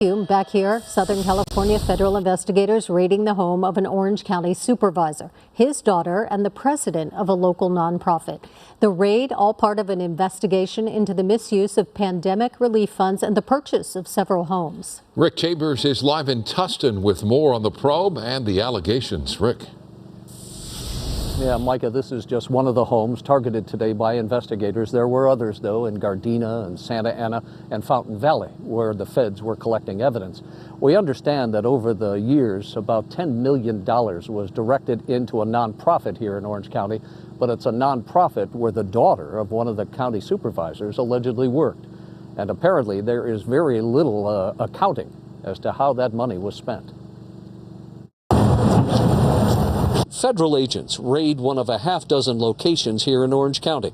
Back here, Southern California federal investigators raiding the home of an Orange County supervisor, his daughter, and the president of a local nonprofit. The raid, all part of an investigation into the misuse of pandemic relief funds and the purchase of several homes. Rick Chambers is live in Tustin with more on the probe and the allegations. Rick. Yeah, Micah, this is just one of the homes targeted today by investigators. There were others, though, in Gardena and Santa Ana and Fountain Valley, where the feds were collecting evidence. We understand that over the years, about $10 million was directed into a nonprofit here in Orange County, but it's a nonprofit where the daughter of one of the county supervisors allegedly worked. And apparently there is very little accounting as to how that money was spent. Federal agents raid one of a half-dozen locations here in Orange County.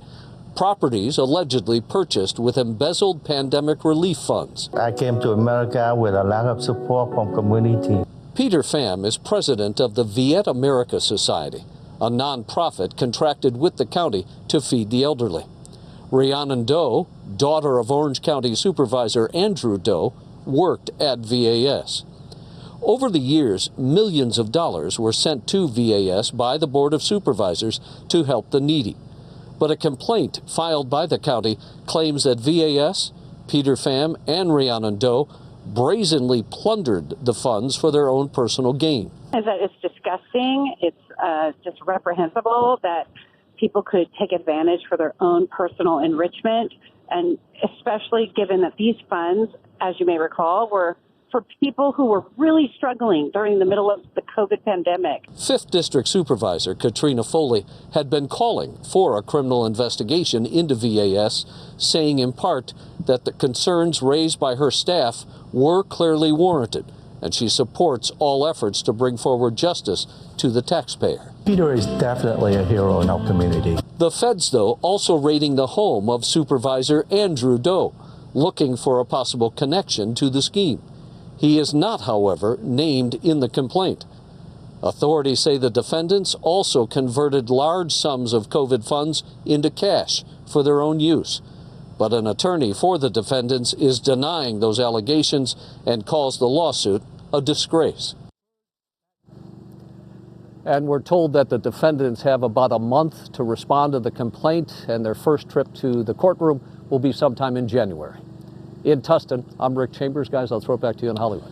Properties allegedly purchased with embezzled pandemic relief funds. I came to America with a lot of support from community. Peter Pham is president of the Viet America Society, a nonprofit contracted with the county to feed the elderly. Rhiannon Doe, daughter of Orange County Supervisor Andrew Doe, worked at VAS. Over the years, millions of dollars were sent to VAS by the Board of Supervisors to help the needy. But a complaint filed by the county claims that VAS, Peter Pham, and Rhiannon Doe brazenly plundered the funds for their own personal gain. It's disgusting. It's just reprehensible that people could take advantage for their own personal enrichment, and especially given that these funds, as you may recall, were for people who were really struggling during the middle of the COVID pandemic. 5th District Supervisor Katrina Foley had been calling for a criminal investigation into VAS, saying in part that the concerns raised by her staff were clearly warranted, and she supports all efforts to bring forward justice to the taxpayer. Peter is definitely a hero in our community. The feds, though, also raiding the home of Supervisor Andrew Doe, looking for a possible connection to the scheme. He is not, however, named in the complaint. Authorities say the defendants also converted large sums of COVID funds into cash for their own use. But an attorney for the defendants is denying those allegations and calls the lawsuit a disgrace. And we're told that the defendants have about a month to respond to the complaint, and their first trip to the courtroom will be sometime in January. In Tustin, I'm Rick Chambers. Guys, I'll throw it back to you in Hollywood.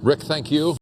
Rick, thank you.